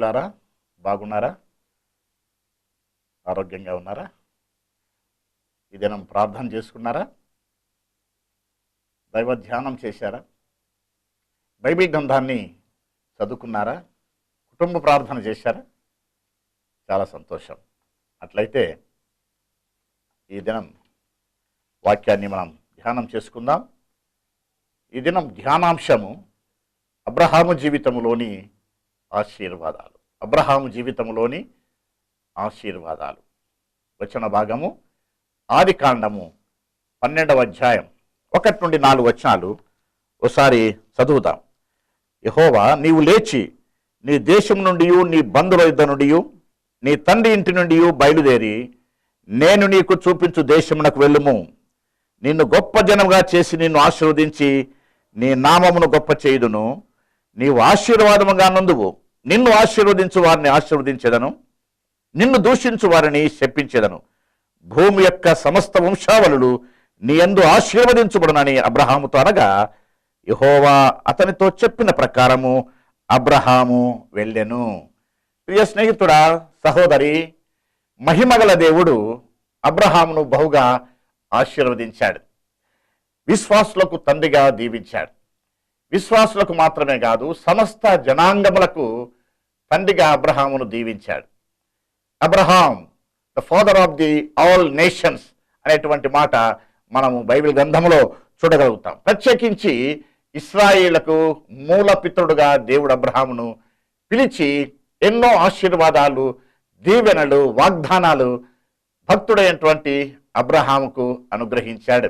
ప్రియులారా, బాగున్నారా? ఆరోగ్యంగా ఉన్నారా? ఈ దినం ప్రార్థన చేసుకున్నారా? దైవ ధ్యానం చేశారా? బైబిల్ గ్రంథాన్ని చదువుకున్నారా? కుటుంబ ప్రార్థన చేశారా? చాలా సంతోషం. అట్లయితే ఈ దినం వాక్యాన్ని మనం ధ్యానం చేసుకుందాం. ఈ దినం ధ్యానాంశము అబ్రహాము జీవితంలోని ఆశీర్వాదాలు. అబ్రహాము జీవితంలోని ఆశీర్వాదాలు. వచన భాగము ఆదికాండము 12వ అధ్యాయం 1 నుండి 4 వచనాలు ఒకసారి చదువుదాం. యెహోవా, నీవు లేచి నీ దేశం నుండి నీ బంధువుల యుద్ధ నుండి నీ తండ్రి ఇంటి నుండి బయలుదేరి నేను నీకు చూపించు దేశమునకు వెళ్ళుము. నిన్ను గొప్ప జనముగా చేసి నిన్ను ఆశీర్వదించి నీ నామమును గొప్ప చేయుదును. నీవు ఆశీర్వాదముగా నందువు. నిన్ను ఆశీర్వదించు వారిని ఆశీర్వదించెదను, నిన్ను దూషించు వారిని శపించెదను. భూమి యొక్క సమస్త వంశావళులు నీ యందు ఆశీర్వదించబడునని అబ్రహాముతో అనగా, యెహోవా అతనితో చెప్పిన ప్రకారము అబ్రహాము వెళ్ళెను. ప్రియ స్నేహితుడా, సహోదరి, మహిమగల దేవుడు అబ్రహామును బహుగా ఆశీర్వదించాడు. విశ్వాసులకు తండ్రిగా దీవించాడు. విశ్వాసులకు మాత్రమే కాదు, సమస్త జనాంగములకు తండ్రిగా అబ్రహామును దీవించాడు. Abraham the father of the all nations అనేటువంటి మాట మనము బైబిల్ గ్రంథంలో చూడగలుగుతాం. ప్రత్యేకించి ఇశ్రాయేలుకు మూల పితరుడుగా దేవుడు అబ్రహామును పిలిచి ఎన్నో ఆశీర్వాదాలు, దీవెనలు, వాగ్దానాలు భక్తుడైనటువంటి అబ్రహాముకు అనుగ్రహించాడు.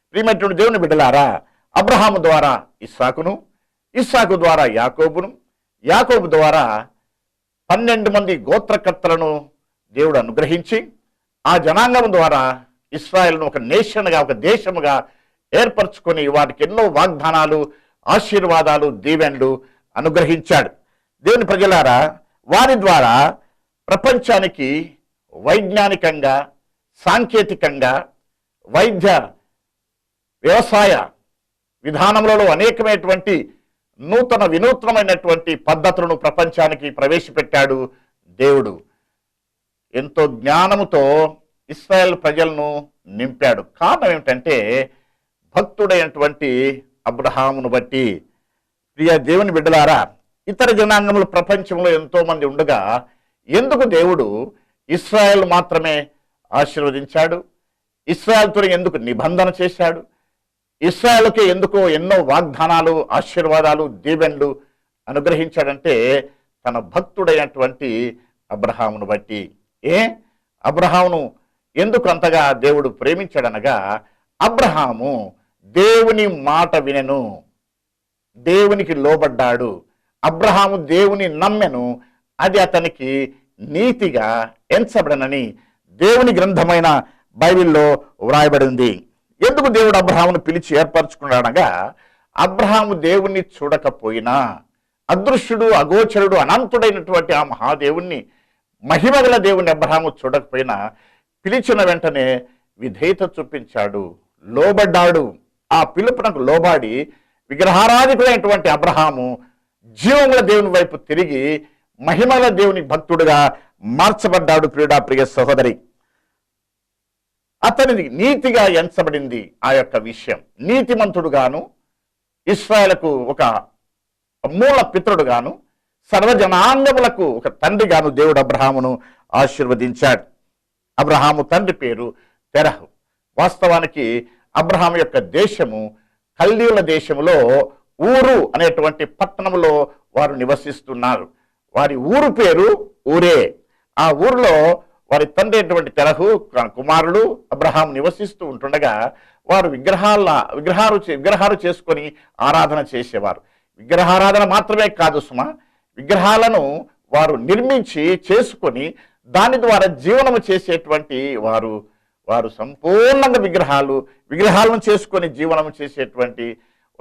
ప్రియమైనటువంటి దేవుని బిడ్డలారా, అబ్రహాము ద్వారా ఇస్సాకును, ఇస్సాకు ద్వారా యాకోబును, యాకోబు ద్వారా 12 మంది గోత్రకర్తలను దేవుడు అనుగ్రహించి ఆ జనాంగం ద్వారా ఇశ్రాయేలును ఒక నేషన్గా, ఒక దేశముగా ఏర్పరచుకొని వాటికి ఎన్నో వాగ్దానాలు, ఆశీర్వాదాలు, దీవెనలు అనుగ్రహించాడు. దేవుని ప్రజలారా, వారి ద్వారా ప్రపంచానికి వైజ్ఞానికంగా, సాంకేతికంగా, వైద్య వ్యవసాయ విధానములలో అనేకమైనటువంటి వినూత్నమైనటువంటి పద్ధతులను ప్రపంచానికి ప్రవేశపెట్టాడు దేవుడు. ఎంతో జ్ఞానముతో ఇశ్రాయేల్ ప్రజలను నింపాడు. కారణం ఏమిటంటే భక్తుడైనటువంటి అబ్రహామును బట్టి. ప్రియ దేవుని బిడ్డలారా, ఇతర జనాంగములు ప్రపంచంలో ఎంతో మంది ఉండగా ఎందుకు దేవుడు ఇశ్రాయేల్ మాత్రమే ఆశీర్వదించాడు? ఇశ్రాయేలుతో ఎందుకు నిబంధన చేశాడు? ఇశ్రాయేలుకి ఎందుకో ఎన్నో వాగ్దానాలు, ఆశీర్వాదాలు, దీవెనలు అనుగ్రహించాడంటే తన భక్తుడైనటువంటి అబ్రహామును బట్టి. అబ్రహామును ఎందుకు అంతగా దేవుడు ప్రేమించాడనగా, అబ్రహాము దేవుని మాట వినెను, దేవునికి లోబడ్డాడు. అబ్రహాము దేవుని నమ్మెను, అది అతనికి నీతిగా ఎంచబడనని దేవుని గ్రంథమైన బైబిల్లో వ్రాయబడింది. ఎందుకు దేవుడు అబ్రహామును పిలిచి ఏర్పరచుకున్నాడనగా, అబ్రహాము దేవుణ్ణి చూడకపోయినా, అదృశ్యుడు, అగోచరుడు, అనంతుడైనటువంటి ఆ మహాదేవుణ్ణి, మహిమగల దేవుణ్ణి అబ్రహాము చూడకపోయినా పిలిచిన వెంటనే విధేయత చూపించాడు, లోబడ్డాడు. ఆ పిలుపునకు లోబాడి విగ్రహారాధికుడైనటువంటి అబ్రహాము జీవముల దేవుని వైపు తిరిగి మహిమల దేవుని భక్తుడుగా మార్చబడ్డాడు. ప్రియ సహోదరి, అతనిది నీతిగా ఎంచబడింది. ఆ యొక్క విషయం నీతిమంతుడుగాను, ఇశ్రాయేలుకు ఒక మూల పితరుడుగాను, సర్వజనాంగములకు ఒక తండ్రిగాను దేవుడు అబ్రహామును ఆశీర్వదించాడు. అబ్రహాము తండ్రి పేరు తెరహు. వాస్తవానికి అబ్రహాము యొక్క దేశము కల్దీయుల దేశములో ఊరు అనేటువంటి పట్టణంలో వారు నివసిస్తున్నారు. వారి ఊరు పేరు ఊరే. ఆ ఊరిలో వారి తండ్రి అయినటువంటి తెరహు కుమారుడు అబ్రహాం నివసిస్తూ ఉంటుండగా వారు విగ్రహాలు చేసుకొని ఆరాధన చేసేవారు. విగ్రహారాధన మాత్రమే కాదు సుమా, విగ్రహాలను వారు నిర్మించి చేసుకొని దాని ద్వారా జీవనము చేసేటువంటి వారు సంపూర్ణంగా విగ్రహాలను చేసుకొని జీవనము చేసేటువంటి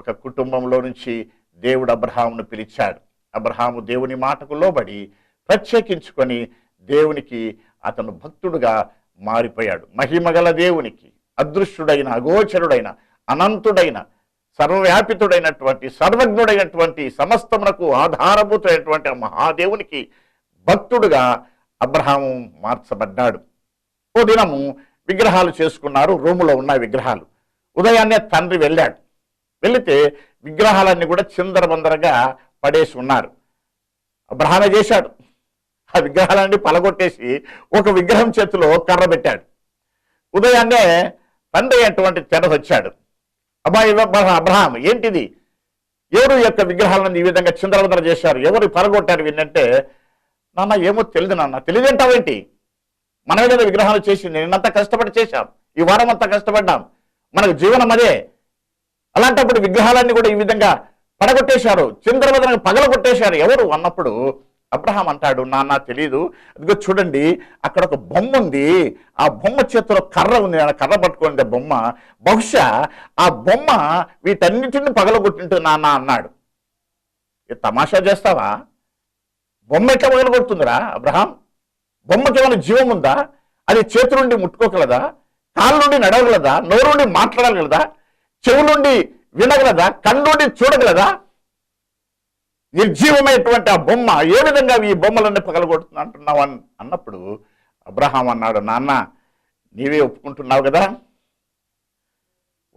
ఒక కుటుంబంలో నుంచి దేవుడు అబ్రహామును పిలిచాడు. అబ్రహాము దేవుని మాటకు లోబడి ప్రత్యేకించుకొని దేవునికి అతను భక్తుడుగా మారిపోయాడు. మహిమగల దేవునికి, అదృశ్యుడైన, అగోచరుడైన, అనంతుడైన, సర్వవ్యాపితుడైనటువంటి, సర్వజ్ఞుడైనటువంటి, సమస్తమునకు ఆధారభూతమైనటువంటి మహాదేవునికి భక్తుడుగా అబ్రహాము మార్చబడ్డాడు. ఓ దినము విగ్రహాలు చేసుకున్నారు, రూములో ఉన్న విగ్రహాలు. ఉదయాన్నే తండ్రి వెళ్ళాడు. వెళితే విగ్రహాలన్నీ కూడా చిందరబందరగా పడేసి ఉన్నారు. అబ్రహామే చేశాడు. ఆ విగ్రహాలన్నీ పలగొట్టేసి ఒక విగ్రహం చేతిలో కర్ర పెట్టాడు. ఉదయాన్నే తండ్రి అటువంటి తెర వచ్చాడు. అబ్బాయి అబ్రహాం, ఏంటిది? ఎవరు యొక్క విగ్రహాలను ఈ విధంగా చిందరబందర చేశారు? ఎవరు పలగొట్టారు వీళ్ళంటే, నాన్న ఏమో తెలియదు నాన్న. తెలియదంటావేంటి? మనమే కదా విగ్రహాలు చేసింది. నేనంతా కష్టపడి చేశాం, ఈ వారం అంతా కష్టపడ్డాం, మనకు జీవనం అదే. అలాంటప్పుడు విగ్రహాలన్నీ కూడా ఈ విధంగా పడగొట్టేశారు, చిందరబందరగా పగలగొట్టేశారు ఎవరు అన్నప్పుడు అబ్రహాం అంటాడు, నాన్న తెలీదు, అదిగో చూడండి అక్కడ ఒక బొమ్మ ఉంది, ఆ బొమ్మ చేతిలో కర్ర ఉంది, ఆ కర్ర పట్టుకోండి బొమ్మ, బహుశా ఆ బొమ్మ వీటన్నిటిని పగలగొట్టింటుంది నాన్న అన్నాడు. తమాషా చేస్తావా? బొమ్మ ఎట్లా పగలగొడుతుందిరా అబ్రహాం? బొమ్మకి ఏమైనా జీవం ఉందా? అది చేతి నుండి ముట్టుకోగలదా? కాళ్ళ నుండి నడవగలదా? నోరు నుండి మాట్లాడగలదా? చెవు నుండి వినగలదా? కన్ను నుండి చూడగలదా? నిర్జీవమైనటువంటి ఆ బొమ్మ ఏ విధంగా ఈ బొమ్మలన్నీ పగలగొడుతున్నా అంటున్నావు అన్నప్పుడు అబ్రహాం అన్నాడు, నాన్న నీవే ఒప్పుకుంటున్నావు కదా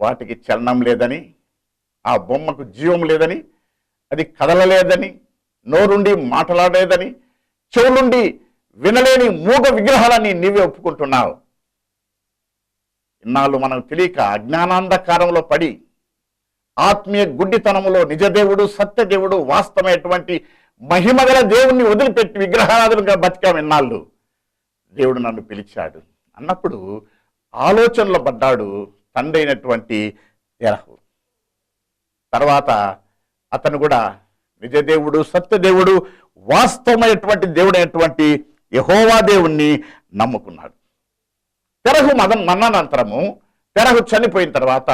వాటికి చలనం లేదని, ఆ బొమ్మకు జీవం లేదని, అది కదలలేదని, నోరుండి మాట్లాడలేదని, చెవులుండి వినలేని మూగ విగ్రహాలని నీవే ఒప్పుకుంటున్నావు. ఇన్నాళ్ళు మనకు తెలియక అజ్ఞానాంధకారంలో పడి ఆత్మీయ గుడ్డితనములో నిజదేవుడు, సత్యదేవుడు, వాస్తవమైనటువంటి మహిమగల దేవుణ్ణి వదిలిపెట్టి విగ్రహారాధులుగా బతికాం ఇన్నాళ్ళు. దేవుడు నన్ను పిలిచాడు అన్నప్పుడు ఆలోచనలో పడ్డాడు తండ్రి అయినటువంటి తెరహు. తర్వాత అతను కూడా నిజదేవుడు, సత్యదేవుడు, వాస్తవమైనటువంటి దేవుడైనటువంటి యెహోవా దేవుణ్ణి నమ్ముకున్నాడు. తెరహు మరణానంతరము, తెరహు చనిపోయిన తర్వాత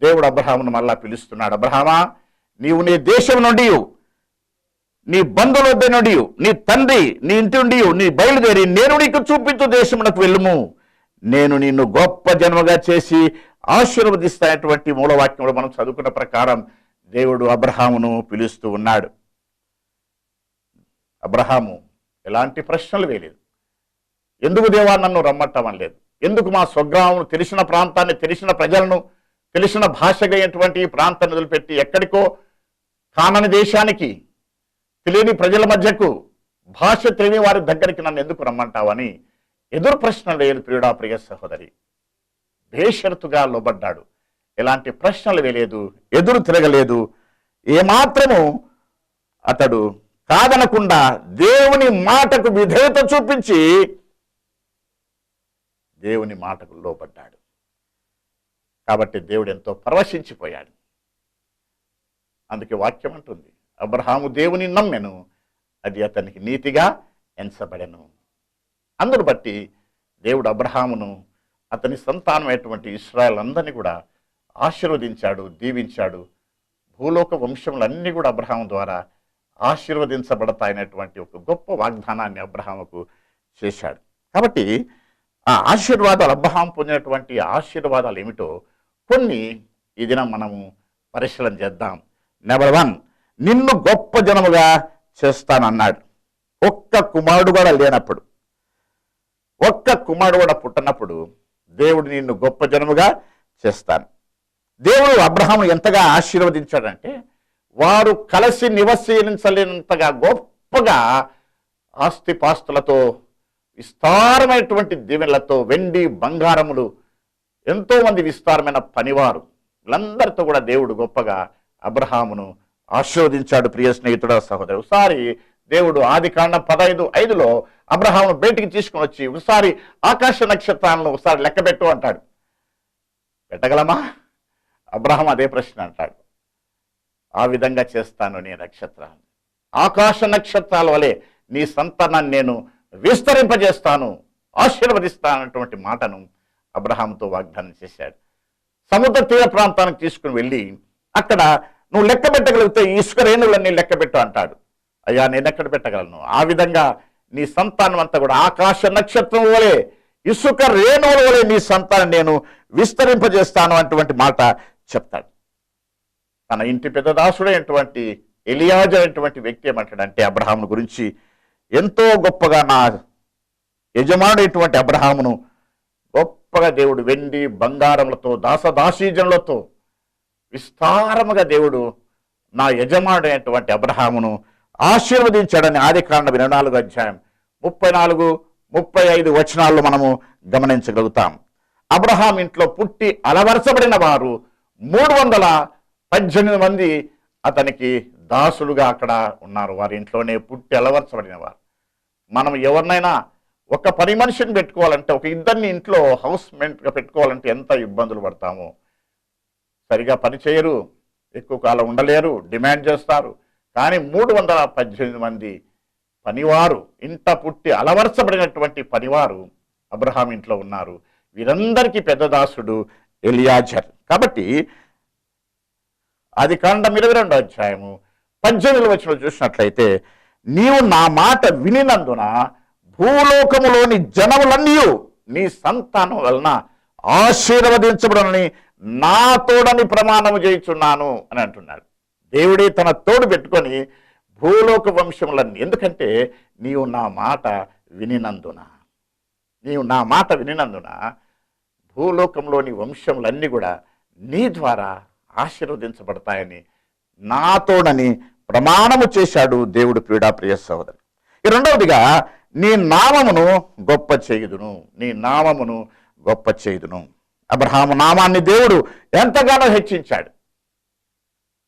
దేవుడు అబ్రహామును మళ్ళా పిలుస్తున్నాడు. అబ్రహామా, నీవు నీ దేశం నుండి, నీ బంధువుల వద్ద నుండి, నీ తండ్రి నీ ఇంటి నుండి నీ బయలుదేరి నేను నీకు చూపించు దేశమునకు వెళ్ళుము, నేను నిన్ను గొప్ప జన్మగా చేసి ఆశీర్వదిస్తానటువంటి మూలవాక్యంలో మనం చదువుకున్న ప్రకారం దేవుడు అబ్రహామును పిలుస్తూ ఉన్నాడు. అబ్రహాము ఎలాంటి ప్రశ్నలు వేయలేదు. ఎందుకు దేవా నన్ను రమ్మట్టమనలేదు? ఎందుకు మా స్వగ్రామం, తెలిసిన ప్రాంతాన్ని, తెలిసిన ప్రజలను, తెలిసిన భాషగైనటువంటి ఈ ప్రాంతాన్ని వదిలిపెట్టి ఎక్కడికో కానని దేశానికి, తెలియని ప్రజల మధ్యకు, భాష తెలియని వారి దగ్గరికి నన్ను ఎందుకు రమ్మంటావని ఎదురు ప్రశ్నలు వేయలేదు. ప్రియుడా, ప్రియ సహోదరి, బేషరతుగా లోబడ్డాడు. ఎలాంటి ప్రశ్నలు వేయలేదు, ఎదురు తిరగలేదు. ఏమాత్రము అతడు కాదనకుండా దేవుని మాటకు విధేయత చూపించి దేవుని మాటకు లోబడ్డాడు. కాబట్టి దేవుడు ఎంతో పరవశించిపోయాడు. అందుకే వాక్యం అంటుంది, అబ్రహాము దేవుని నమ్మెను, అది అతనికి నీతిగా ఎంచబడెను. అందును బట్టి దేవుడు అబ్రహామును, అతని సంతానమైనటువంటి ఇశ్రాయేల్ అందరినీ కూడా ఆశీర్వదించాడు, దీవించాడు. భూలోక వంశములన్నీ కూడా అబ్రహాము ద్వారా ఆశీర్వదించబడతాయనేటువంటి ఒక గొప్ప వాగ్దానాన్ని అబ్రహాముకు చేశాడు. కాబట్టి ఆ ఆశీర్వాదాలు, అబ్రహాం పొందినటువంటి ఆశీర్వాదాలు ఏమిటో కొన్ని ఈ దినం మనము పరిశీలన చేద్దాం. నెంబర్ 1, నిన్ను గొప్ప జనముగా చేస్తానన్నాడు. ఒక్క కుమారుడు కూడా లేనప్పుడు, ఒక్క కుమారుడు కూడా పుట్టనప్పుడు దేవుడు నిన్ను గొప్ప జనముగా చేస్తాను. దేవుడు అబ్రహాము ఎంతగా ఆశీర్వదించాడంటే, వారు కలిసి నివసించలేనంతగా గొప్పగా ఆస్తిపాస్తులతో, విస్తారమైనటువంటి దీవెనలతో, వెండి బంగారములు, ఎంతోమంది విస్తారమైన పనివారు, వీళ్ళందరితో కూడా దేవుడు గొప్పగా అబ్రహామును ఆశీర్వదించాడు. ప్రియ స్నేహితుడ, సహోదరు, ఒకసారి దేవుడు ఆదికాండం 15:5లో అబ్రహామును బయటికి తీసుకుని వచ్చి, ఒకసారి ఆకాశ నక్షత్రాలను ఒకసారి లెక్కబెట్టు అంటాడు. పెట్టగలమా? అబ్రహాం అదే ప్రశ్న అంటాడు. ఆ విధంగా చేస్తాను నీ నక్షత్రాన్ని, ఆకాశ నక్షత్రాల వలె నీ సంతానాన్ని నేను విస్తరింపజేస్తాను, ఆశీర్వదిస్తానటువంటి మాటను అబ్రహాంతో వాగ్దానం చేశాడు. సముద్ర తీర ప్రాంతానికి తీసుకుని వెళ్ళి అక్కడ నువ్వు లెక్క పెట్టగలిగితే ఇసుక రేణువులన్నీ లెక్క పెట్టు అంటాడు. అయ్యా, నేను ఎక్కడ పెట్టగలను? ఆ విధంగా నీ సంతానం అంతా కూడా ఆకాశ నక్షత్రం వలె, ఇసుక రేణువుల వలె నీ సంతానం నేను విస్తరింపజేస్తాను అటువంటి మాట చెప్తాడు. తన ఇంటి పెద్ద దాసుడైనటువంటి ఎలియాజరు అనేటువంటి వ్యక్తి ఏమంటాడంటే అబ్రహాము గురించి, ఎంతో గొప్పగా నా యజమానుడైనటువంటి అబ్రహామును గొప్పగా దేవుడు వెండి బంగారములతో దాసదాసీజనులతో విస్తారముగా దేవుడు నా యజమానుడైనటువంటి అబ్రహామును ఆశీర్వదించాడని ఆదికాండం 24 అధ్యాయం 34, 35 వచనాల్లో మనము గమనించగలుగుతాం. అబ్రహాం ఇంట్లో పుట్టి అలవరచబడిన వారు 318 మంది అతనికి దాసులుగా అక్కడ ఉన్నారు. వారి ఇంట్లోనే పుట్టి అలవరచబడిన వారు. మనం ఎవరినైనా ఒక పని మనిషిని పెట్టుకోవాలంటే, ఒక ఇద్దరిని ఇంట్లో హౌస్ మెంట్గా పెట్టుకోవాలంటే ఎంత ఇబ్బందులు పడతామో. సరిగా పని చేయరు, ఎక్కువ కాలం ఉండలేరు, డిమాండ్ చేస్తారు. కానీ 318 మంది పనివారు, ఇంట పుట్టి అలవరచబడినటువంటి పనివారు అబ్రహాం ఇంట్లో ఉన్నారు. వీరందరికీ పెద్ద దాసుడు ఎలియాజర్. కాబట్టి ఆదికాండం 22 అధ్యాయము 18 వచనం చూసినట్లయితే, నీవు నా మాట వినినందున భూలోకములోని జనములన్నీ నీ సంతానం వలన ఆశీర్వదించబడనని నా తోడని ప్రమాణము చేయుచున్నాను అని అంటున్నాడు. దేవుడే తన తోడు పెట్టుకొని భూలోక వంశములన్నీ, ఎందుకంటే నీవు నా మాట వినినందున భూలోకంలోని వంశములన్నీ కూడా నీ ద్వారా ఆశీర్వదించబడతాయని నా తోడని ప్రమాణము చేశాడు దేవుడు. ప్రియ సహోదరు, ఈ రెండవదిగా నీ నామమును గొప్ప చేయుదును. అబ్రహాము నామాన్ని దేవుడు ఎంతగానో హెచ్చించాడు.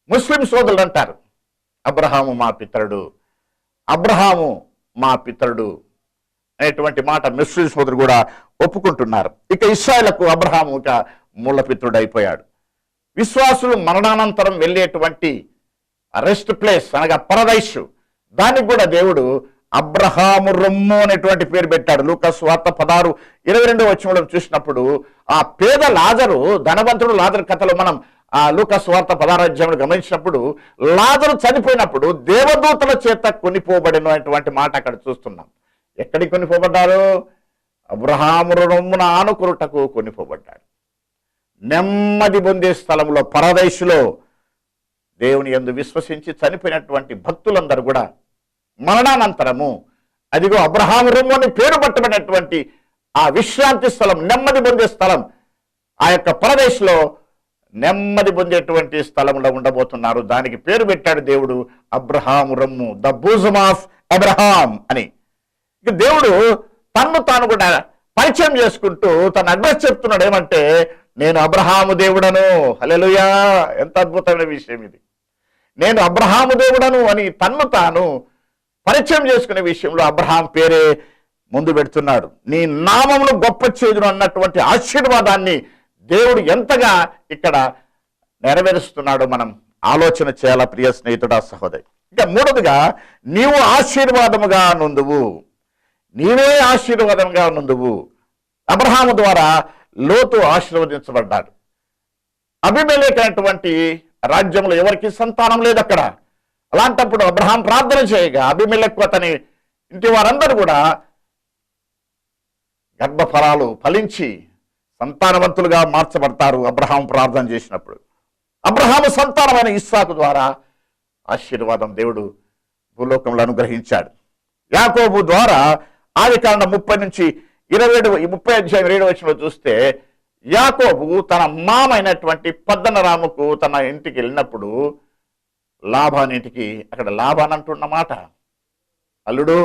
ముస్లిం సోదరులు అంటారు, అబ్రహాము మా పితరుడు అనేటువంటి మాట ముస్లిం సోదరులు కూడా ఒప్పుకుంటున్నారు. ఇక ఇశ్రాయేలుకు అబ్రహాము ఇక మూలపిత్రుడు అయిపోయాడు. విశ్వాసులు మరణానంతరం వెళ్ళేటువంటి రెస్ట్ ప్లేస్ అనగా పరదైసు, దానికి కూడా దేవుడు అబ్రహాము రొమ్ము అనేటువంటి పేరు పెట్టాడు. లూకాసు వార్త 16:22 వచనంలో చూసినప్పుడు ఆ పేద లాజరు, ధనవంతుడు లాజరు కథలో మనం ఆ లూకాసు వార్త 16 అధ్యాయంలో గమనించినప్పుడు లాజరు చనిపోయినప్పుడు దేవదూతల చేత కొనిపోబడిన అటువంటి మాట అక్కడ చూస్తున్నాం. ఎక్కడికి కొనిపోబడ్డారు? అబ్రహాము రొమ్మున ఆనుకొనుటకు కొనిపోబడ్డాడు. నెమ్మది పొందే స్థలంలో పరదైసులో దేవుని యందు విశ్వసించి చనిపోయినటువంటి భక్తులందరూ కూడా మరణానంతరము అదిగో అబ్రహాము రొమ్ము అని పేరు పట్టబడినటువంటి ఆ విశ్రాంతి స్థలం, నెమ్మది పొందే స్థలం, ఆ యొక్క పరదేశంలో నెమ్మది పొందేటువంటి స్థలంలో ఉండబోతున్నారు. దానికి పేరు పెట్టాడు దేవుడు అబ్రహాము రొమ్ము, ద బూజమ్ ఆఫ్ అబ్రహాం అని. ఇక దేవుడు తన్ను తాను కూడా పరిచయం చేసుకుంటూ తన అడ్రస్ చెప్తున్నాడు. ఏమంటే, నేను అబ్రహాము దేవుడను. హల్లెలూయా! ఎంత అద్భుతమైన విషయం ఇది. నేను అబ్రహాము దేవుడను అని తన్ను తాను పరిచయం చేసుకునే విషయంలో అబ్రహాం పేరే ముందు పెడుతున్నాడు. నీ నామమును గొప్ప చేయుదును అన్నటువంటి ఆశీర్వాదాన్ని దేవుడు ఎంతగా ఇక్కడ నెరవేరుస్తున్నాడో మనం ఆలోచన చేయాల ప్రియ స్నేహితుడా, సహోదరి. ఇక మూడవదిగా, నీవు ఆశీర్వాదముగా నుందువు. నీవే ఆశీర్వాదంగా నుందువు. అబ్రహాము ద్వారా లోతు ఆశీర్వదించబడ్డాడు. అబీమెలెకు అనేటువంటి రాజ్యంలో ఎవరికి సంతానం లేదు అక్కడ. అలాంటప్పుడు అబ్రహాం ప్రార్థన చేయగా అబీమెలెకు అతని ఇంటి వారందరూ కూడా గర్భఫలాలు ఫలించి సంతానవంతులుగా మార్చబడతారు అబ్రహాం ప్రార్థన చేసినప్పుడు. అబ్రహాము సంతానమైన ఇస్సాకు ద్వారా ఆశీర్వాదం దేవుడు భూలోకంలో అనుగ్రహించాడు. యాకోబు ద్వారా ఆదికాండం 30 అధ్యాయం 7 వచనంలో చూస్తే, యాకోబు తన మామైనటువంటి పద్దనరాముకు తన ఇంటికి వెళ్ళినప్పుడు లాబాన్ ఇంటికి, అక్కడ లాబాన్ అంటున్న మాట, అల్లుడు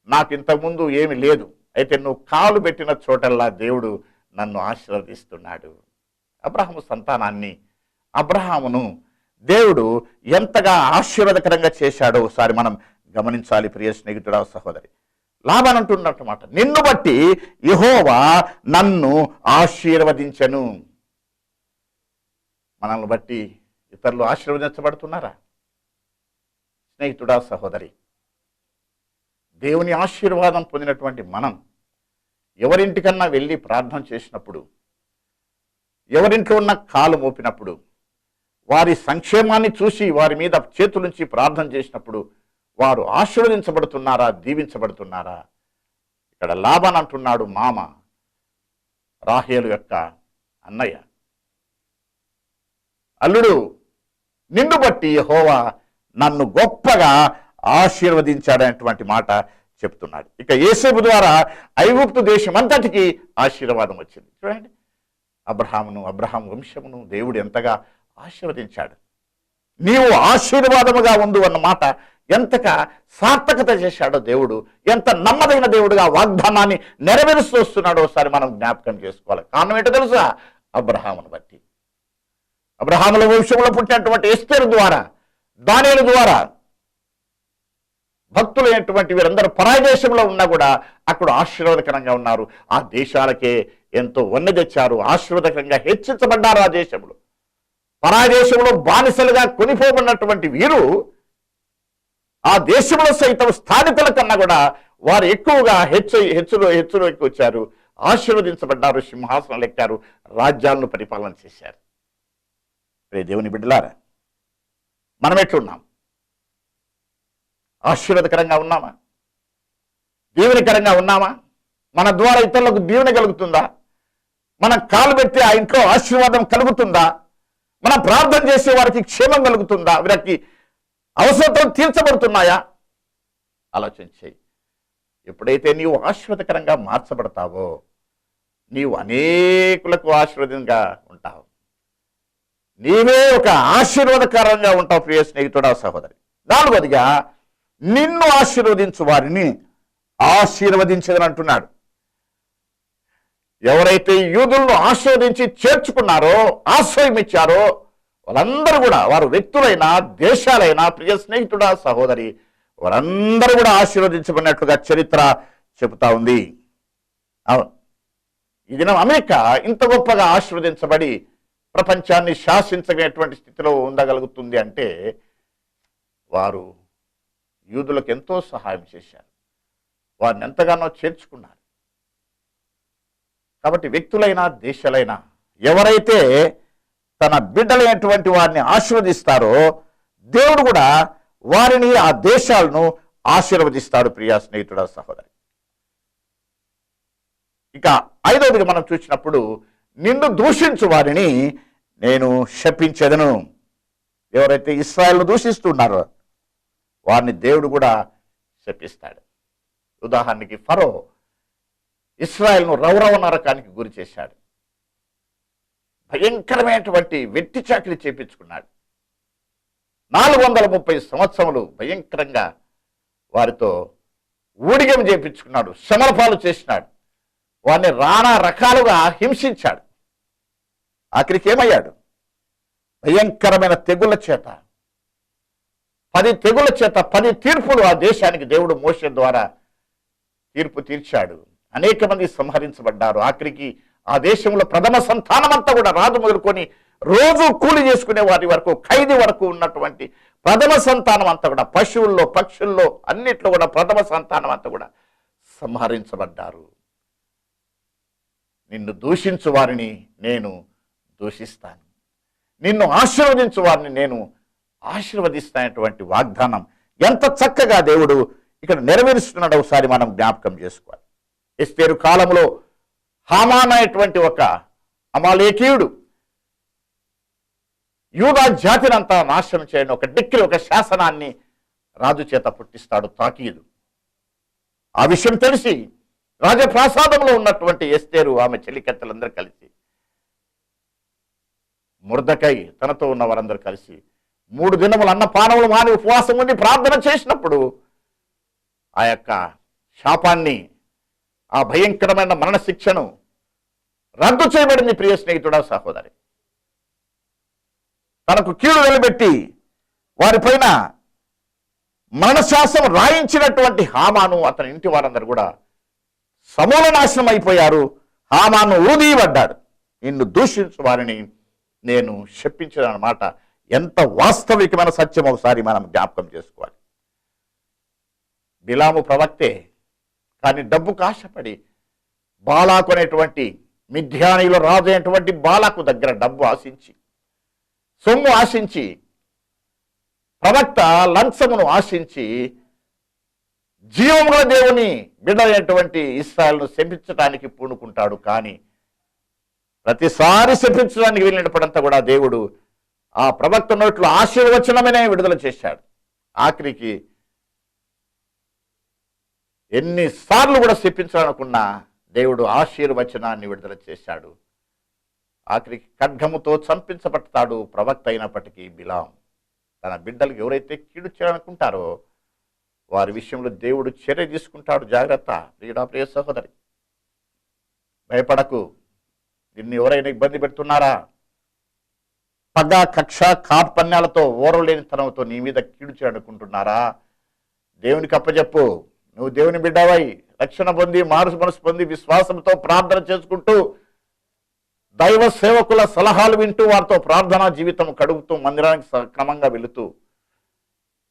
నాకు ఇంతకుముందు ఏమి లేదు, అయితే నువ్వు కాలు పెట్టిన చోటల్లా దేవుడు నన్ను ఆశీర్వదిస్తున్నాడు. అబ్రహాము సంతానాన్ని, అబ్రహామును దేవుడు ఎంతగా ఆశీర్వాదకరంగా చేశాడో ఒకసారి మనం గమనించాలి ప్రియ స్నేహితుడా, సహోదరి. లాబాన్ అంటున్నమాట, నిన్ను బట్టి యెహోవా నన్ను ఆశీర్వదించెను. మనల్ని బట్టి ఇతరులు ఆశీర్వదించబడుతున్నారా? స్నేహితుడా, సహోదరి, దేవుని ఆశీర్వాదం పొందినటువంటి మనం ఎవరింటికన్నా వెళ్ళి ప్రార్థన చేసినప్పుడు, ఎవరింట్లో ఉన్న కాలు మోపినప్పుడు, వారి సంక్షేమాన్ని చూసి వారి మీద చేతులుంచి ప్రార్థన చేసినప్పుడు వారు ఆశీర్వదించబడుతున్నారా, దీవించబడుతున్నారా? ఇక్కడ లాబాన్ అంటున్నాడు, మామ, రాహేలు యొక్క అన్నయ్య, అల్లుడు, నిన్ను బట్టి యెహోవా నన్ను గొప్పగా ఆశీర్వదించాడనేటువంటి మాట చెప్తున్నాడు. ఇక యోసేపు ద్వారా ఐగుప్తు దేశం అంతటికి ఆశీర్వాదం వచ్చింది. చూడండి, అబ్రహాం వంశమును దేవుడు ఎంతగా ఆశీర్వదించాడు. నీవు ఆశీర్వాదముగా ఉండు అన్న మాట ఎంతగా సార్థకత చేశాడో దేవుడు, ఎంత నమ్మదైన దేవుడుగా వాగ్దానాన్ని నెరవేరుస్తూ వస్తున్నాడో ఒకసారి మనం జ్ఞాపకం చేసుకోవాలి. కారణం ఏంటో తెలుసా? అబ్రహామును బట్టి. అబ్రహాముల వంశంలో పుట్టినటువంటి ఎస్తేరు ద్వారా, దానియేలు ద్వారా భక్తులైనటువంటి వీరందరూ పరాయ దేశంలో ఉన్నా కూడా అక్కడ ఆశీర్వాదకరంగా ఉన్నారు. ఆ దేశాలకే ఎంతో వన్నె తెచ్చారు, ఆశీర్వాదకరంగా హెచ్చించబడ్డారు. ఆ దేశంలో, పరాయ దేశంలో బానిసలుగా కొనిపోబడినటువంటి వీరు ఆ దేశంలో సైతం స్థానికుల కన్నా కూడా వారు ఎక్కువగా హెచ్చులోకి వచ్చారు, ఆశీర్వదించబడ్డారు, సింహాసనాలు ఎక్కారు, రాజ్యాలను పరిపాలన చేశారు. దేవుని బిడ్డలారా, మనం ఎట్లున్నాం? ఆశీర్వాదకరంగా ఉన్నామా? దీవెనకరంగా ఉన్నామా? మన ద్వారా ఇతరులకు దీవెన కలుగుతుందా? మనం కాలు పెట్టి ఆ ఇంట్లో ఆశీర్వాదం కలుగుతుందా? మనం ప్రార్థన చేసే వారికి క్షేమం కలుగుతుందా? వీరికి అవసరతలు తీర్చబడుతున్నాయా? ఆలోచన చేయి. ఎప్పుడైతే నీవు ఆశీర్వాదకరంగా మార్చబడతావో నీవు అనేకులకు ఆశీర్వాదంగా ఉంటావు. నీవే ఒక ఆశీర్వాదకరంగా ఉంటావు ప్రియ స్నేహితుడా, సహోదరి. నాలుగోదిగా, నిన్ను ఆశీర్వదించు వారిని ఆశీర్వదించదని అంటున్నాడు. ఎవరైతే యూదులను ఆశీర్వదించి చేర్చుకున్నారో, ఆశ్రయం ఇచ్చారో వాళ్ళందరూ కూడా, వారు వ్యక్తులైనా దేశాలైనా, ప్రియ స్నేహితుడా, సహోదరి, వారందరూ కూడా ఆశీర్వదించబడినట్లుగా చరిత్ర చెబుతా ఉంది. అవును, ఈ దినం అమెరికా ఇంత గొప్పగా ఆశీర్వదించబడి ప్రపంచాన్ని శాసించగలిగినటువంటి స్థితిలో ఉండగలుగుతుంది అంటే వారు యూదులకు ఎంతో సహాయం చేశారు, వారిని ఎంతగానో చేర్చుకున్నారు. కాబట్టి వ్యక్తులైనా దేశాలైనా ఎవరైతే తన బిడ్డలైనటువంటి వారిని ఆశీర్వదిస్తారో దేవుడు కూడా వారిని, ఆ దేశాలను ఆశీర్వదిస్తాడు. ప్రియా స్నేహితుడా, సహోదరి. ఇక ఐదవదిగా మనం చూసినప్పుడు, నిన్ను దూషించు వారిని నేను శపించెదను. ఎవరైతే ఇశ్రాయేలును దూషిస్తున్నారో వారిని దేవుడు కూడా శపిస్తాడు. ఉదాహరణకి ఫరో ఇశ్రాయేలును రౌరవ నరకానికి గురి చేశాడు. భయంకరమైనటువంటి వెట్టి చాకిరి చేపించుకున్నాడు. 430 సంవత్సరములు భయంకరంగా వారితో ఊడిగం చేపించుకున్నాడు, శ్రమలపాలు చేసినాడు, వారిని రానా రకాలుగా హింసించాడు. ఆఖరికి ఏమయ్యాడు? భయంకరమైన తెగుళ్ళ చేత, 10 తెగుళ్ళ చేత 10 తీర్పులు ఆ దేశానికి దేవుడు మోషే ద్వారా తీర్పు తీర్చాడు. అనేక మంది సంహరించబడ్డారు. ఆఖరికి ఆ దేశంలో ప్రథమ సంతానం అంతా కూడా, రాజు మొదలుకొని రోజు కూలి చేసుకునే వారి వరకు, ఖైదీ వరకు ఉన్నటువంటి ప్రథమ సంతానం అంతా కూడా, పశువుల్లో పక్షుల్లో అన్నిట్లో కూడా ప్రథమ సంతానం అంతా కూడా సంహరించబడ్డారు. నిన్ను దూషించు వారిని నేను దూషిస్తాను, నిన్ను ఆశీర్వదించు వారిని నేను ఆశీర్వదిస్తానటువంటి వాగ్దానం ఎంత చక్కగా దేవుడు ఇక్కడ నెరవేరుస్తున్నాడు ఒకసారి మనం జ్ఞాపకం చేసుకోవాలి. ఎస్తేరు కాలంలో హామాన్ అనేటువంటి ఒక అమాలేకీయుడు యూదా జాతినంతా నాశనం చేయని ఒక డిక్రీ, ఒక శాసనాన్ని రాజు చేత పుట్టిస్తాడు తాకీదు. ఆ విషయం తెలిసి రాజప్రాసాదంలో ఉన్నటువంటి ఎస్తేరు, ఆమె చెలికత్తెలందరూ కలిసి, మొర్దెకై తనతో ఉన్న వారందరూ కలిసి 3 దినములు అన్నపానములు మాని ఉపవాసం ఉండి ప్రార్థన చేసినప్పుడు ఆ యొక్క శాపాన్ని, ఆ భయంకరమైన మరణ శిక్షను రద్దు చేయబడింది. ప్రియ స్నేహితుడా, సహోదరి. తనకు కీడు నిలబెట్టి వారిపైన మరణశాసనం రాయించినటువంటి హామాను, అతని ఇంటి వారందరూ కూడా సమూల నాశనం అయిపోయారు. హామాను ఊదిపడ్డాడు. నిన్ను దూషించు వారిని నేను శపించానన్నమాట. ఎంత వాస్తవికమైన సత్యం ఒకసారి మనం జ్ఞాపకం చేసుకోవాలి. బిలాము ప్రవక్తే, కానీ డబ్బుకు ఆశపడి బాలాకు అనేటువంటి మిథ్యానీయుల రాజు అయినటువంటి బాలాకు దగ్గర డబ్బు ఆశించి, సొమ్ము ఆశించి, ప్రవక్త లంచమును ఆశించి జీవముల దేవుని బిడ్డలైనటువంటి ఇశ్రాయేలును శపించడానికి పూనుకుంటాడు. కానీ ప్రతిసారి శపించడానికి వెళ్ళినప్పుడంతా కూడా దేవుడు ఆ ప్రవక్త నోట్లో ఆశీర్వచనమనే విడుదల చేశాడు. ఆఖరికి ఎన్నిసార్లు కూడా శపించాలనుకున్నా దేవుడు ఆశీర్వచనాన్ని విడుదల చేశాడు. ఆఖరికి ఖడ్గముతో చంపించబడతాడు ప్రవక్త అయినప్పటికీ బిలాం. తన బిడ్డలకు ఎవరైతే కీడు చేయాలనుకుంటారో వారి విషయంలో దేవుడు చర్య తీసుకుంటాడు. జాగ్రత్త ప్రియ సహోదరి, భయపడకు. నిన్ను ఎవరైనా ఇబ్బంది పెడుతున్నారా? పగ, కక్ష, కార్పణ్యాలతో ఓరలేని తనంతో నీ మీద కీడు చేయాలనుకుంటున్నారా? దేవునికి అప్పచెప్పు. నువ్వు దేవుని బిడ్డవై రక్షణ పొంది మారు మనసు పొంది విశ్వాసంతో ప్రార్థన చేసుకుంటూ దైవ సేవకుల సలహాలు వింటూ వారితో ప్రార్థనా జీవితం కడుగుతూ మందిరానికి క్రమంగా వెళుతూ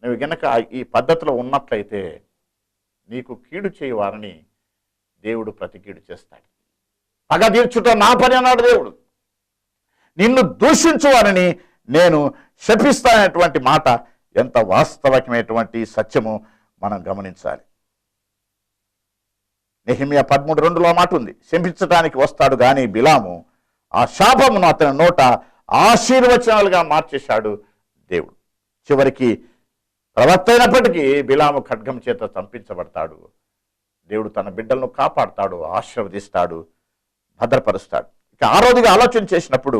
నువ్వు గనక ఈ పద్ధతిలో ఉన్నట్లయితే నీకు కీడు చేయవారని దేవుడు ప్రతి కీడు చేస్తాడు. పగ తీర్చుట నా పని అన్నాడు దేవుడు. నిన్ను దూషించువారని నేను శపిస్తానటువంటి మాట ఎంత వాస్తవికమైనటువంటి సత్యము మనం గమనించాలి. నెహెమ్యా 13:2లో మాట ఉంది, శపించడానికి వస్తాడు కానీ బిలాము ఆ శాపమును అతని నోట ఆశీర్వచనాలుగా మార్చేశాడు దేవుడు. చివరికి ప్రవక్త అయినప్పటికీ బిలాము ఖడ్గం చేత చంపించబడతాడు. దేవుడు తన బిడ్డలను కాపాడుతాడు, ఆశీర్వదిస్తాడు, భద్రపరుస్తాడు. ఇక ఆరోదిగా ఆలోచన చేసినప్పుడు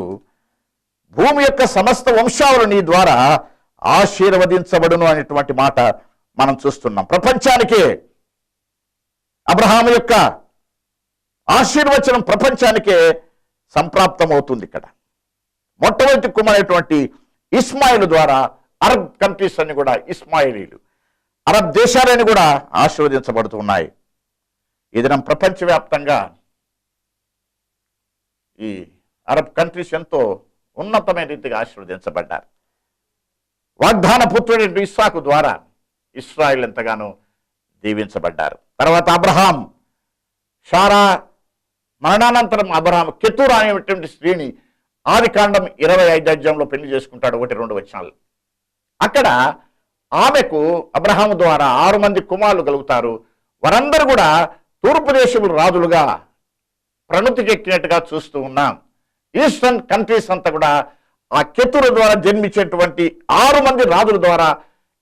భూమి యొక్క సమస్త వంశావళి నీ ద్వారా ఆశీర్వదించబడును అనేటువంటి మాట మనం చూస్తున్నాం. ప్రపంచానికే అబ్రహాము యొక్క ఆశీర్వచనం ప్రపంచానికే సంప్రాప్తమవుతుంది. ఇక్కడ మొట్టమొదటి కుమారైనటువంటి ఇస్మాయిల్ ద్వారా అరబ్ కంట్రీస్ అన్ని కూడా ఇస్మాయిలీలు, అరబ్ దేశాలని కూడా ఆశీర్వదించబడుతున్నాయి. ఈ దినం ప్రపంచవ్యాప్తంగా ఈ అరబ్ కంట్రీస్ ఎంతో ఉన్నతమైన రీతిగా ఆశీర్వదించబడ్డారు. వాగ్దాన పుత్రుడు ఇస్సాకు ద్వారా ఇస్రాయిల్ ఎంతగానో దీవించబడ్డారు. తర్వాత అబ్రహాం, షారా మరణానంతరం అబ్రహాం కెతూరా అనేటువంటి స్త్రీని ఆదికాండం 25 అధ్యాయంలో పెళ్లి చేసుకుంటాడు. 1-2 వచనాలు. అక్కడ ఆమెకు అబ్రహాము ద్వారా 6 మంది కుమారులు కలుగుతారు. వారందరూ కూడా తూర్పు దేశములు రాజులుగా ప్రణతికెక్కినట్టుగా చూస్తూ ఉన్నాం. ఈస్టర్న్ కంట్రీస్ అంతా కూడా ఆ కెతూరు ద్వారా జన్మించేటువంటి 6 మంది రాజుల ద్వారా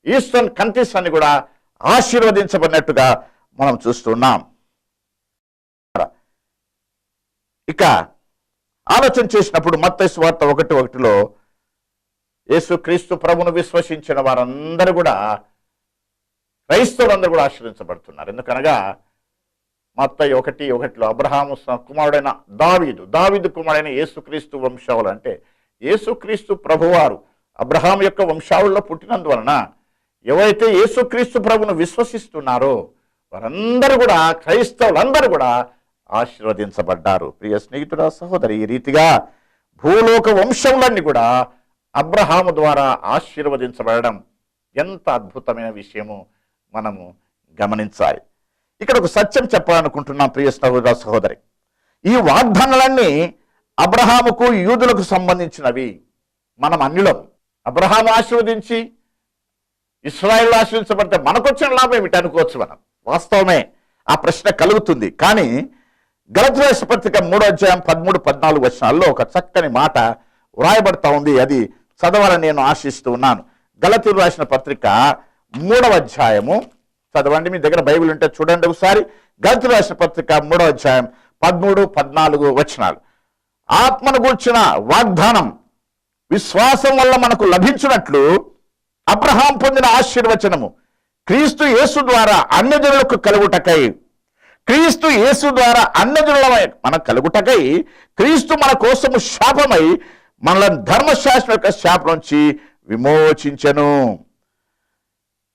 ఈస్టర్న్ కంట్రీస్ అన్ని కూడా ఆశీర్వదించబడినట్టుగా మనం చూస్తున్నాం. ఇక ఆలోచన చేసినప్పుడు మత్తయి సువార్త 1:1లో యేసుక్రీస్తు ప్రభువును విశ్వసించిన వారందరూ కూడా క్రైస్తవులందరూ కూడా ఆశీర్వదించబడుతున్నారు. ఎందుకనగా మత్తయి 1:1లో అబ్రహాము కుమారుడైన దావీదు కుమారుడైన యేసుక్రీస్తు వంశావళి అంటే యేసుక్రీస్తు ప్రభువారు అబ్రహాము యొక్క వంశావళిలో పుట్టినందువలన ఎవరైతే యేసుక్రీస్తు ప్రభువును విశ్వసిస్తున్నారో వారందరూ కూడా క్రైస్తవులందరూ కూడా ఆశీర్వదించబడ్డారు. ప్రియ స్నేహితుడా, సహోదరి, ఈ రీతిగా భూలోక వంశములన్నీ కూడా అబ్రహాము ద్వారా ఆశీర్వదించబడడం ఎంత అద్భుతమైన విషయమో మనము గమనించాలి. ఇక్కడ ఒక సత్యం చెప్పాలనుకుంటున్నాం ప్రియ సహోదర సహోదరి. ఈ వాగ్దానాలన్నీ అబ్రహాముకు యూదులకు సంబంధించినవి. మనం అన్యులం. అబ్రహాము ఆశీర్వదించి ఇశ్రాయేలు ఆశీర్వదించబడితే మనకొచ్చిన లాభం ఏమిటి అనుకోవచ్చు మనం. వాస్తవమే, ఆ ప్రశ్న కలుగుతుంది. కానీ గలతీయుల రాసిన పత్రిక 3వ అధ్యాయం 13-14 వచనాల్లో ఒక చక్కని మాట వ్రాయబడతా ఉంది. అది చదవాలని నేను ఆశిస్తూ ఉన్నాను. గలతీయుల రాసిన పత్రిక 3వ అధ్యాయము చదవండి. మీ దగ్గర బైబిల్ ఉంటే చూడండి ఒకసారి. గలతీయుల రాసిన పత్రిక 3వ అధ్యాయం 13-14 వచనాలు. ఆత్మను గూర్చిన వాగ్దానం విశ్వాసం వల్ల మనకు లభించినట్లు అబ్రహాం పొందిన ఆశీర్వచనము క్రీస్తు యేసు ద్వారా అన్యజనులకు కలుగుటకై, క్రీస్తు యేసు ద్వారా అన్యజనులమై మన కలుగుటకై క్రీస్తు మన కోసము శాపమై మనల్ని ధర్మశాస్త్రం యొక్క శాపం నుంచి విమోచించెను.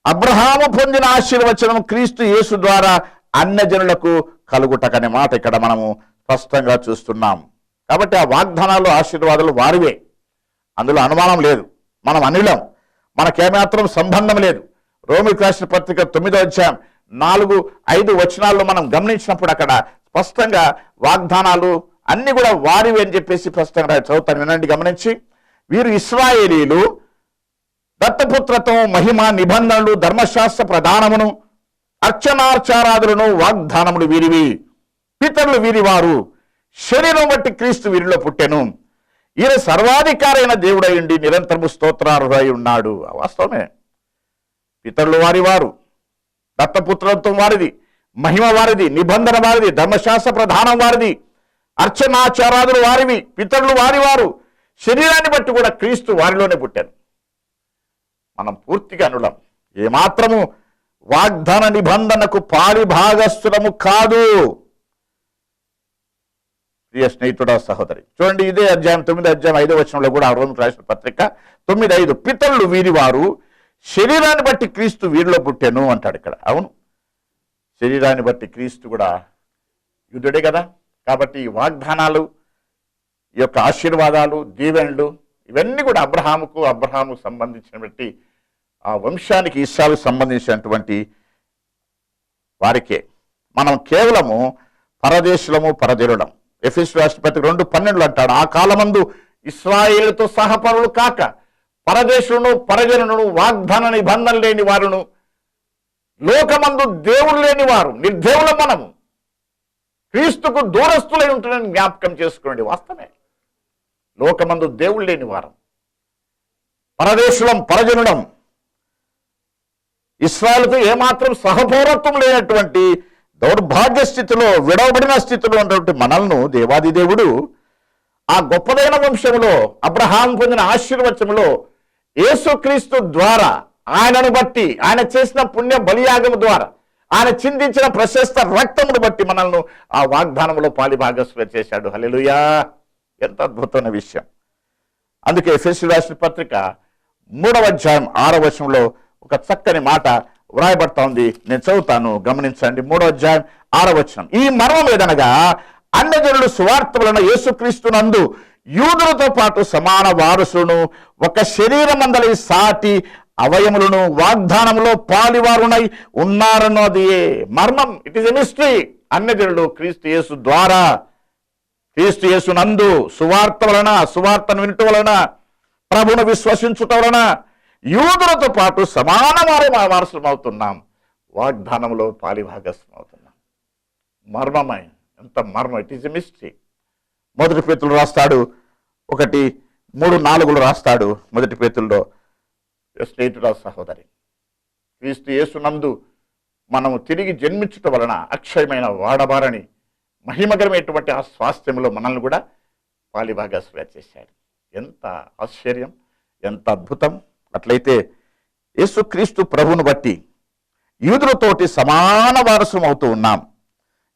అబ్రహాము పొందిన ఆశీర్వచనం క్రీస్తు యేసు ద్వారా అన్యజనులకు కలుగుటకనే మాట ఇక్కడ మనము స్పష్టంగా చూస్తున్నాం. కాబట్టి ఆ వాగ్దానాలు ఆశీర్వాదాలు వారివే, అందులో అనుమానం లేదు. మనం అనిలం, మనకేమాత్రం సంబంధం లేదు. రోమిలకు రాసిన పత్రిక 9వ అధ్యాయం 4-5 వచనాల్లో మనం గమనించినప్పుడు అక్కడ స్పష్టంగా వాగ్దానాలు అన్ని కూడా వారివి అని చెప్పేసి స్పష్టంగా చదువుతాను, వినండి, గమనించి. వీరు ఇశ్రాయేలీలు, దత్తపుత్రత్వం, మహిమ, నిబంధనలు, ధర్మశాస్త్ర ప్రధానమును, అర్చనార్చారాధులను, వాగ్దానములు వీరివి. పితరులు వీరివారు, శరీరం బట్టి క్రీస్తు వీరిలో పుట్టెను. ఈయన సర్వాధికారైన దేవుడై ఉండి నిరంతరము స్తోత్రార్హుడై ఉన్నాడు. వాస్తవమే, పితరులు వారివారు, దత్తపుత్రత్వం వారిది, మహిమ వారిది, నిబంధన వారిది, ధర్మశాస్త్ర ప్రధానం వారిది, అర్చనాచారాదులు వారివి, పితరులు వారు శరీరాన్ని బట్టి కూడా క్రీస్తు వారిలోనే పుట్టారు. మనం పూర్తిగా అనులం, ఏమాత్రము వాగ్దాన నిబంధనకు పాలిభాగస్థులము కాదు. ప్రియ స్నేహితుడా, సహోదరి, చూడండి, ఇదే అధ్యాయం 9 వచనంలో కూడా రోమిలకు రాసిన పత్రిక 9:5 పితరులు వీరివారు, శరీరాన్ని బట్టి క్రీస్తు వీరిలో పుట్టాను అంటాడు ఇక్కడ. అవును, శరీరాన్ని బట్టి క్రీస్తు కూడా యూదుడే కదా. కాబట్టి ఈ వాగ్దానాలు, ఈ యొక్క ఆశీర్వాదాలు, దీవెనలు ఇవన్నీ కూడా అబ్రహాముకు సంబంధించినటువంటి ఆ వంశానికి, ఇస్సాకు సంబంధించినటువంటి వారికే. మనం కేవలము పరదేశులము, పరదేరులం. ఎఫెసీయులకు రాసిన పత్రిక 2:12 అంటాడు, ఆ కాలమందు ఇశ్రాయేలుతో సహపరులు కాక పరదేశులను, పరజనులను, వాగ్దాన నిబంధన లేని వారును, లోకమందు దేవుడు లేని వారు, నిర్దేవుల మనము క్రీస్తుకు దూరస్తులై ఉంటుందని జ్ఞాపకం చేసుకోండి. వాస్తవమే, లోకమందు దేవుడు లేని వారం, పరదేశులం, పరజనులం, ఇశ్రాయేలుతో ఏమాత్రం సహపౌరత్వం లేనటువంటి దౌర్భాగ్య స్థితిలో, విడవబడిన స్థితిలో ఉన్నటువంటి మనల్ని దేవాది దేవుడు ఆ గొప్పదైన వంశములో, అబ్రహాం పొందిన ఆశీర్వచములో యేసుక్రీస్తు ద్వారా, ఆయనను బట్టి, ఆయన చేసిన పుణ్య బలియాగము ద్వారా, ఆయన చిందించిన ప్రశస్త రక్తమును బట్టి మనల్ని ఆ వాగ్దానంలో పాలిభాగస్సులు చేశాడు. హల్లెలూయా! ఎంత అద్భుతమైన విషయం. అందుకే ఎఫెసీయులకు రాసిన పత్రిక 3:6 ఒక చక్కని మాట వ్రాయబడతా ఉంది. నేను చదువుతాను, గమనించండి. 3:6 ఈ మర్మం ఏదనగా, అన్యజనులు సువార్త వలన యేసుక్రీస్తునందు యూదులతో పాటు సమాన వారసులను, ఒక శరీరమందలి సాటి అవయములను వాగ్దానంలో పాలివారునై ఉన్నారన్నది మర్మం. It is a mystery. అన్యజనులు క్రీస్తు యేసు ద్వారా, క్రీస్తు యేసునందు సువార్త వలన, సువార్తను వినుట వలన, ప్రభువును విశ్వసించుట వలన యూదులతో పాటు సమాన వారసులం అవుతున్నాం, వాగ్దానంలో పాలిభాగస్వం అవుతున్నాం. మర్మమై, ఎంత మర్మం! It is a mystery. 1 పేతురు రాస్తాడు 1:3-4 రాస్తాడు. 1 పేతురులో, స్నేహితుడా, సహోదరి, క్రీస్తు యేసునందు మనము తిరిగి జన్మించుట వలన అక్షయమైన వాడబారని మహిమకరమైనటువంటి ఆ స్వాస్థ్యంలో మనల్ని కూడా పాలిభాగస్వం చేశాడు. ఎంత ఆశ్చర్యం, ఎంత అద్భుతం! అట్లయితే యేసుక్రీస్తు ప్రభువును బట్టి యూదులతోటి సమాన వారసులం అవుతూ ఉన్నాం.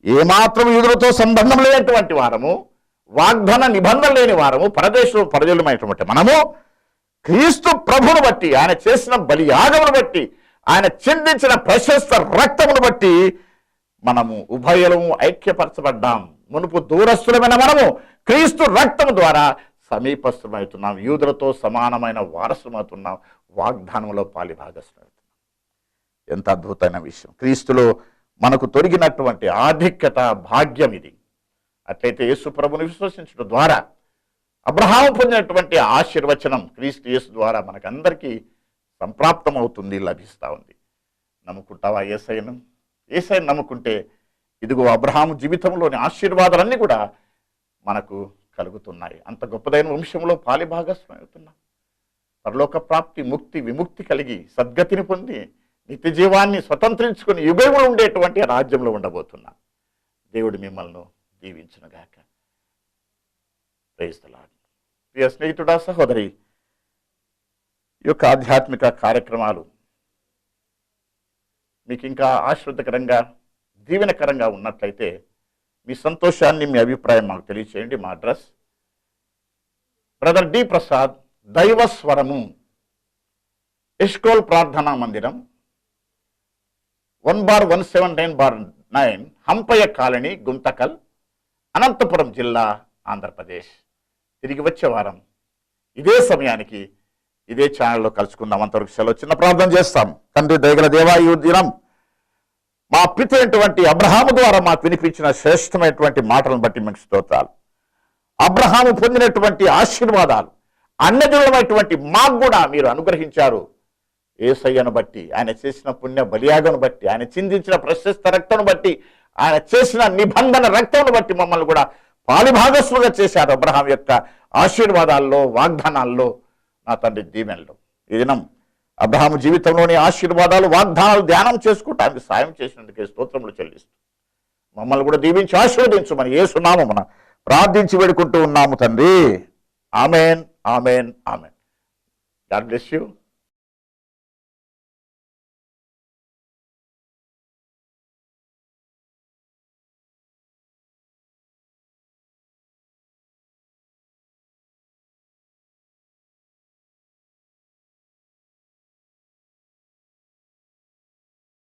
ఏమాత్రం యూదులతో సంబంధం లేనటువంటి వారము, వాగ్దాన నిబంధన లేని వారము, పరదేశం పరజలమైనటువంటి మనము క్రీస్తు ప్రభువును బట్టి, ఆయన చేసిన బలియాగమును బట్టి, ఆయన చిందించిన ప్రశస్త రక్తమును బట్టి మనము ఉభయలము ఐక్యపరచబడ్డాం. మునుపు దూరస్తులమైన మనము క్రీస్తు రక్తము ద్వారా సమీపస్థులమవుతున్నాం, యూదులతో సమానమైన వారసులమవుతున్నాం, వాగ్దానంలో పాలిభాగస్సులవుతున్నాం. ఎంత అద్భుతమైన విషయం! క్రీస్తులో మనకు తొలగినటువంటి ఆధిక్యత, భాగ్యం ఇది. అట్లయితే యేసు ప్రభువును విశ్వసించడం ద్వారా అబ్రహాము పొందినటువంటి ఆశీర్వచనం క్రీస్తు యేసు ద్వారా మనకందరికీ సంప్రాప్తమవుతుంది, లభిస్తూ ఉంది. నమ్ముకుంటావా యేసయ్యను? యేసయ్యను నమ్ముకుంటే ఇదిగో అబ్రహాము జీవితంలోని ఆశీర్వాదాలన్నీ కూడా మనకు కలుగుతున్నాయి. అంత గొప్పదైన వంశంలో పాలిభాగస్వం అవుతున్నాం. పరలోక ప్రాప్తి, ముక్తి, విముక్తి కలిగి సద్గతిని పొంది నిత్య జీవాన్ని స్వతంత్రించుకుని యుగములు ఉండేటువంటి రాజ్యంలో ఉండబోతున్నాం. దేవుడు మిమ్మల్ని దీవించునుగాక. Praise the lord. ప్రియ స్నేహితుడా, సహోదరి, ఈ యొక్క ఆధ్యాత్మిక కార్యక్రమాలు మీకు ఇంకా ఆశ్రదకరంగా, దీవెనకరంగా ఉన్నట్లయితే మీ సంతోషాన్ని, మీ అభిప్రాయం మాకు తెలియచేయండి. మా అడ్రస్ బ్రదర్ డి ప్రసాద్, దైవస్వరము, ఎష్కోల్ ప్రార్థనా మందిరం, 1/179/9, హంపయ్య కాలనీ, గుంతకల్, అనంతపురం జిల్లా, ఆంధ్రప్రదేశ్. తిరిగి వచ్చే వారం ఇదే సమయానికి ఇదే ఛానల్లో కలుసుకుందాం. అంతవరకు సెలవు. చిన్న ప్రార్థన చేస్తాం. తండ్రి దయగల దేవా, ఈ దినం మా పిత అయినటువంటి అబ్రహాము ద్వారా మాకు వినిపించిన శ్రేష్టమైనటువంటి మాటలను బట్టి మీకు స్తోత్రాలు. అబ్రహాము పొందినటువంటి ఆశీర్వాదాలు అన్నజనులమైనటువంటి మాకు కూడా మీరు అనుగ్రహించారు. యేసయ్యను బట్టి, ఆయన చేసిన పుణ్య బలియాగను బట్టి, ఆయన చిందించిన ప్రశస్త రక్తను బట్టి, ఆయన చేసిన నిబంధన రక్తమును బట్టి మమ్మల్ని కూడా పాలిభాగస్సులుగా చేశారు. అబ్రహాం యొక్క ఆశీర్వాదాల్లో, వాగ్దానాల్లో, నా తండ్రి దీవెనలో ఈ దినం అబ్రహాము జీవితంలోని ఆశీర్వాదాలు, వాగ్దానాలు ధ్యానం చేసుకుంటానికి సాయం చేసినందుకే స్తోత్రములు చెల్లిస్తూ మమ్మల్ని కూడా దీవించి ఆశీర్వదించమని యేసు నామమున ప్రార్థించి వేడుకుంటూ ఉన్నాము తండ్రి. Amen, amen, amen. God bless you.